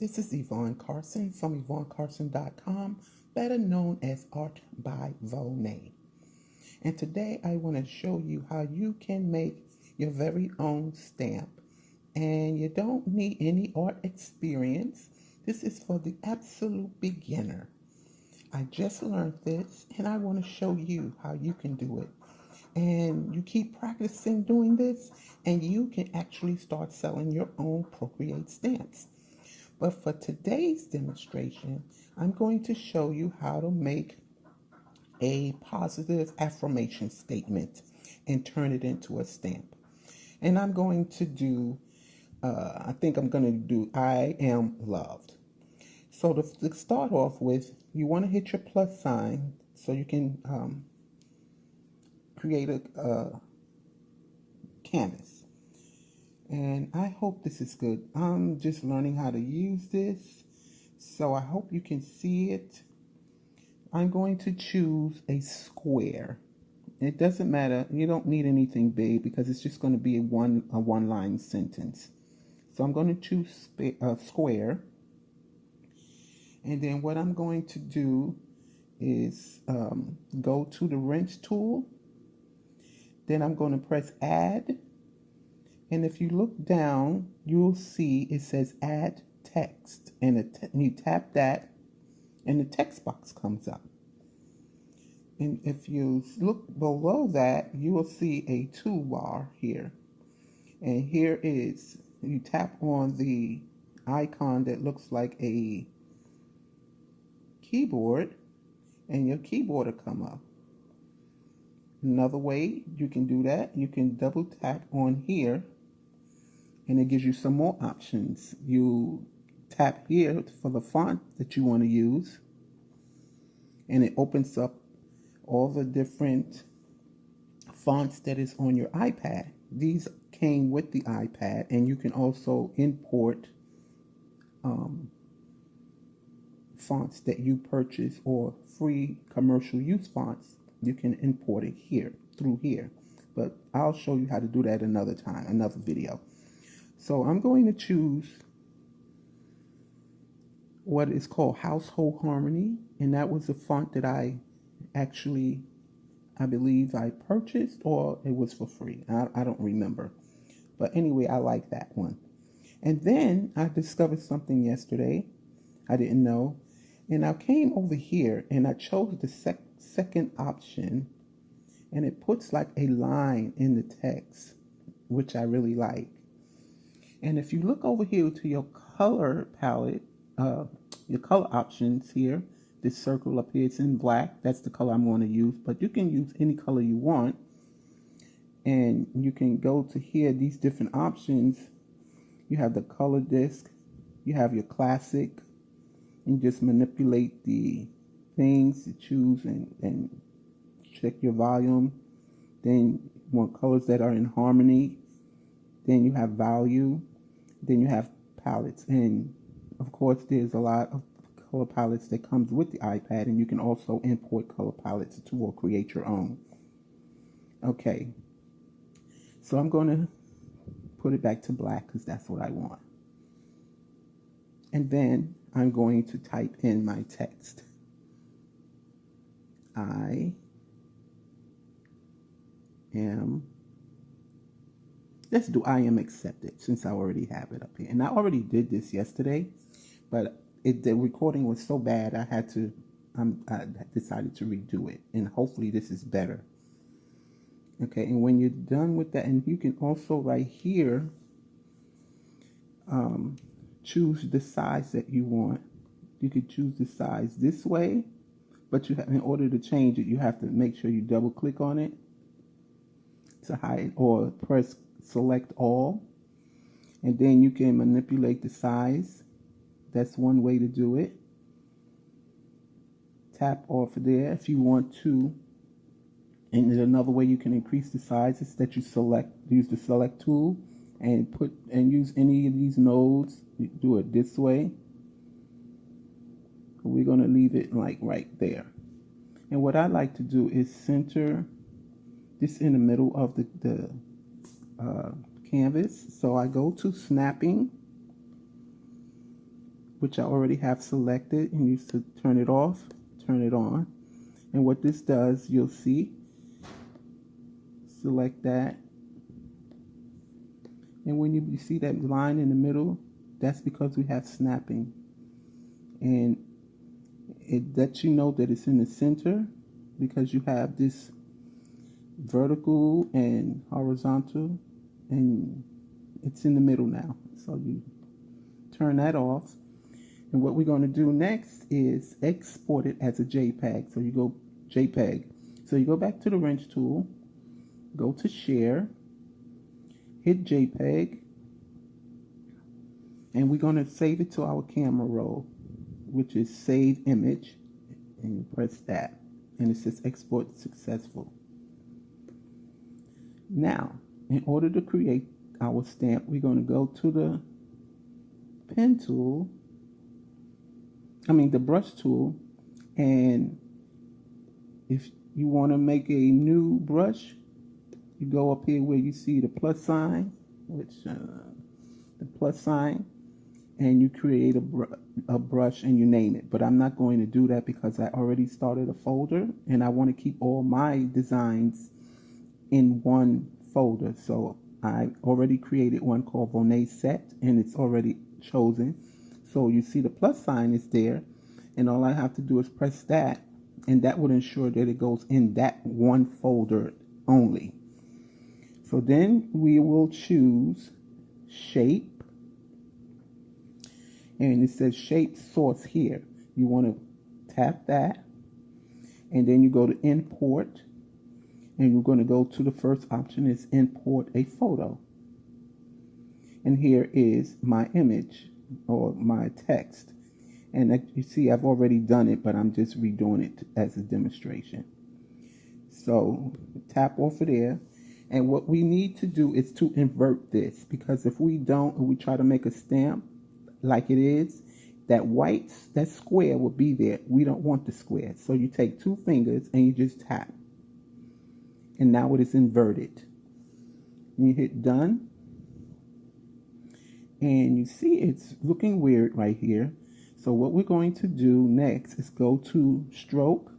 This is Yvonne Carson from YvonneCarson.com, better known as Art by Vonet. And today I want to show you how you can make your very own stamp. And you don't need any art experience. This is for the absolute beginner. I just learned this and I want to show you how you can do it. And you keep practicing doing this and you can actually start selling your own Procreate stamps. But for today's demonstration, I'm going to show you how to make a positive affirmation statement and turn it into a stamp. And I'm going to do, I think I'm going to do I am loved. So to start off with, you want to hit your plus sign so you can create a canvas. And I hope this is good. I'm just learning how to use this, so I hope you can see it. I'm going to choose a square. It doesn't matter. You don't need anything big because it's just going to be a one-line sentence. So I'm going to choose a square. And then what I'm going to do is go to the wrench tool. Then I'm going to press add. And if you look down, you'll see it says add text. And you tap that and the text box comes up. And if you look below that, you will see a toolbar here. And here is, you tap on the icon that looks like a keyboard and your keyboard will come up. Another way you can do that, you can double tap on here and it gives you some more options. You tap here for the font that you want to use and it opens up all the different fonts that is on your iPad. These came with the iPad, and you can also import fonts that you purchase or free commercial use fonts. You can import it here through here, but I'll show you how to do that another time, another video. So I'm going to choose what is called Household Harmony, and that was the font that I believe I purchased, or it was for free. I don't remember. But anyway, I like that one. And then I discovered something yesterday I didn't know. And I came over here and I chose the second option. And it puts like a line in the text, which I really like. And if you look over here to your color palette, your color options here, this circle up here, it's in black. That's the color I'm going to use, but you can use any color you want. And you can go to here, these different options. You have the color disc, you have your classic, and just manipulate the things to choose and check your volume. Then you want colors that are in harmony. Then you have value. Then you have palettes. And of course, there's a lot of color palettes that comes with the iPad, and you can also import color palettes too or create your own. Okay, so I'm going to put it back to black because that's what I want. And then I'm going to type in my text. I am, let's do I am accepted since I already have it up here. And I already did this yesterday, but the recording was so bad I decided to redo it, and hopefully this is better. Okay, and when you're done with that, and you can also right here choose the size that you want. You could choose the size this way, but you have, in order to change it, you have to make sure you double click on it to hide, or press select all, and then you can manipulate the size. That's one way to do it. Tap off there if you want to. And then another way you can increase the size is that you use the select tool and use any of these nodes. You do it this way. We're going to leave it like right there. And what I like to do is center this in the middle of the canvas. So I go to snapping. which I already have selected, and you to turn it off, turn it on. And what this does, you'll see, select that. And when you see that line in the middle, that's because we have snapping. And it lets you know that it's in the center because you have this vertical and horizontal, and it's in the middle now. So you turn that off. And what we're going to do next is export it as a JPEG. So you go JPEG. So you go back to the wrench tool, go to share, hit JPEG, and we're going to save it to our camera roll, which is save image, and you press that, and it says export successful. Now, in order to create our stamp, we're going to go to the pen tool, the brush tool, and if you want to make a new brush, you go up here where you see the plus sign, and you create a brush and you name it. But I'm not going to do that because I already started a folder and I want to keep all my designs in one folder. So I already created one called Vonet Set, and it's already chosen. So you see the plus sign is there, and all I have to do is press that, and that would ensure that it goes in that one folder only. So then we will choose shape, and it says shape source here. You want to tap that, and then you go to import, and you're going to go to the first option is import a photo. And here is my image or my text. And you see I've already done it, but I'm just redoing it as a demonstration. So tap off of there. And what we need to do is to invert this, because if we don't, and we try to make a stamp like it is, that square will be there. We don't want the square. So you take two fingers and you just tap. And now it is inverted. And you hit done. And you see it's looking weird right here. So what we're going to do next is go to stroke.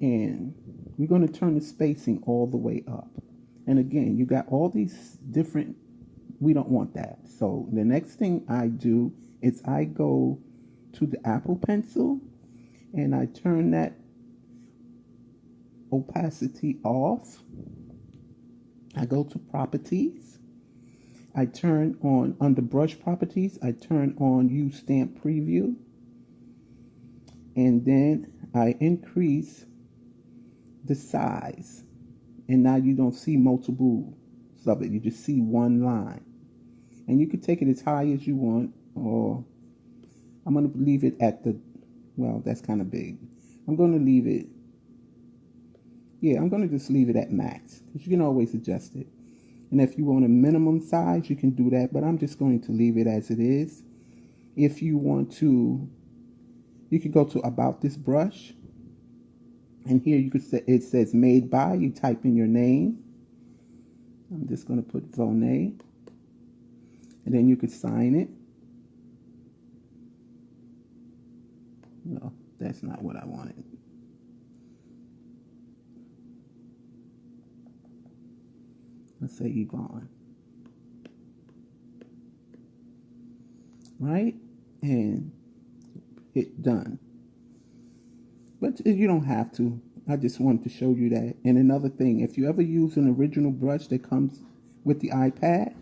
And we're going to turn the spacing all the way up. And again, you got all these different, we don't want that. So the next thing I do is I go to the Apple Pencil and I turn that opacity off. I go to properties. I turn on, under brush properties, I turn on use stamp preview. And then I increase the size. And now you don't see multiple of it. You just see one line. And you can take it as high as you want, or I'm going to leave it at the, well, that's kind of big. I'm going to leave it, I'm going to just leave it at max, because you can always adjust it. And if you want a minimum size, you can do that, but I'm just going to leave it as it is. If you want to, you can go to about this brush, and here you could say, it says made by, you type in your name. I'm just going to put Vonet, and then you could sign it. No, that's not what I wanted. Let's say Yvonne. Right? And hit done. But you don't have to. I just wanted to show you that. And another thing, if you ever use an original brush that comes with the iPad,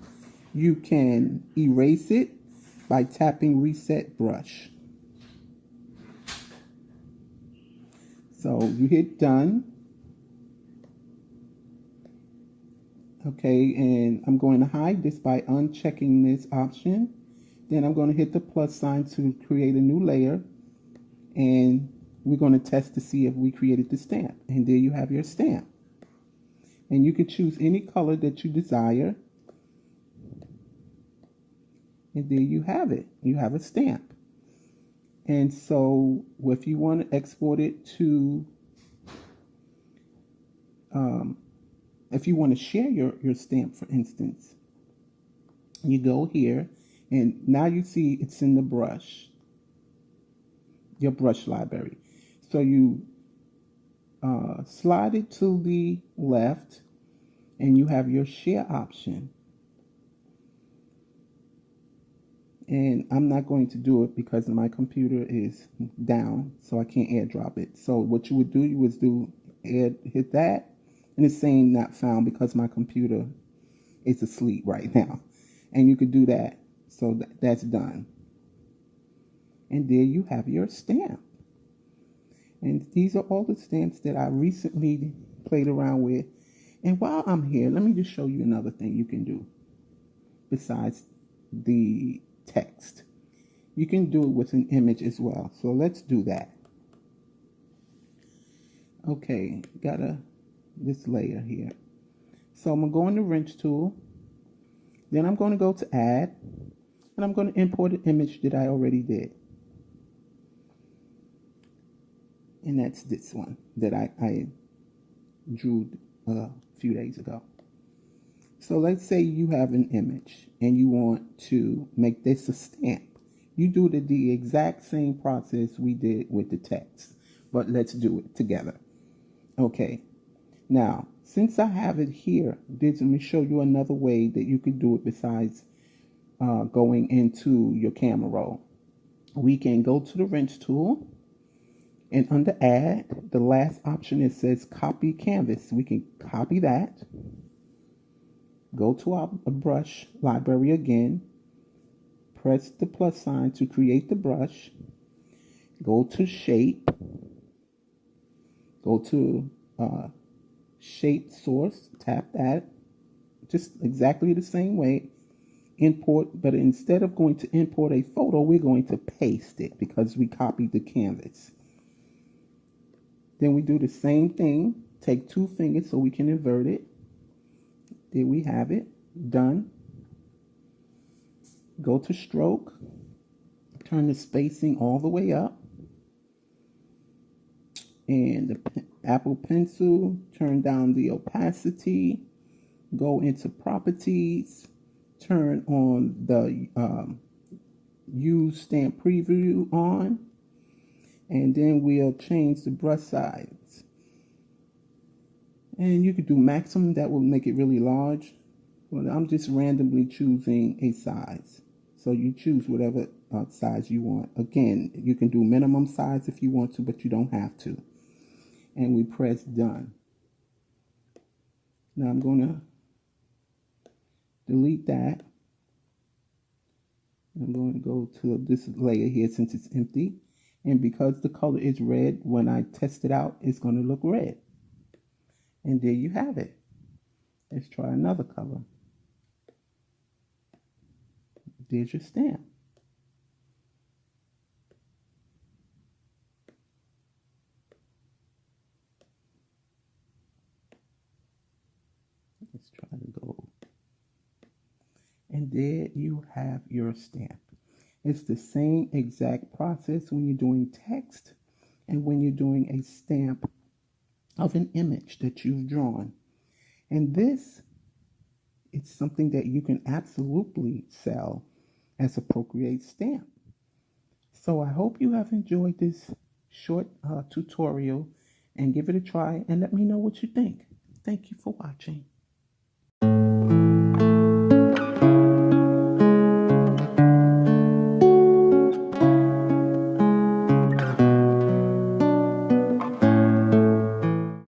you can erase it by tapping reset brush. So you hit done. Okay, and I'm going to hide this by unchecking this option. Then I'm going to hit the plus sign to create a new layer. And we're going to test to see if we created the stamp. And there you have your stamp. And you can choose any color that you desire. And there you have it. You have a stamp. And so if you want to export it to, if you want to share your stamp, for instance, you go here And now you see it's in the brush, your brush library. So you slide it to the left and you have your share option. And I'm not going to do it because my computer is down, so I can't airdrop it. So what you would do, hit that, and it's saying not found because my computer is asleep right now. And you could do that. So that's done. And there you have your stamp. And these are all the stamps that I recently played around with. And while I'm here, let me just show you another thing you can do besides the text. You can do it with an image as well. So let's do that. Okay, got this layer here. So I'm going to go in the wrench tool. Then I'm going to go to add. And I'm going to import an image that I already did. And that's this one that I drew a few days ago. So let's say you have an image and you want to make this a stamp. You do the exact same process we did with the text, but let's do it together. Okay, now since I have it here, let me show you another way that you could do it besides going into your camera roll. We can go to the wrench tool, and under add, the last option, it says copy canvas. We can copy that. Go to our brush library again. Press the plus sign to create the brush. Go to shape. Go to shape source. Tap that. Just exactly the same way. Import, but instead of going to import a photo, we're going to paste it because we copied the canvas. Then we do the same thing. Take 2 fingers so we can invert it. There we have it. Done. Go to stroke. Turn the spacing all the way up. And the Apple Pencil. Turn down the opacity. Go into properties. Turn on the use stamp preview on. And then we'll change the brush size. And you could do maximum, that will make it really large. Well, I'm just randomly choosing a size. So you choose whatever size you want. Again, you can do minimum size if you want to, but you don't have to. And we press done. Now I'm going to delete that. I'm going to go to this layer here since it's empty. And because the color is red, when I test it out, it's going to look red. And there you have it. Let's try another color. There's your stamp. Let's try the gold. And there you have your stamp. It's the same exact process when you're doing text and when you're doing a stamp of an image that you've drawn. And this is something that you can absolutely sell as a Procreate stamp. So I hope you have enjoyed this short tutorial, and give it a try and let me know what you think. Thank you for watching.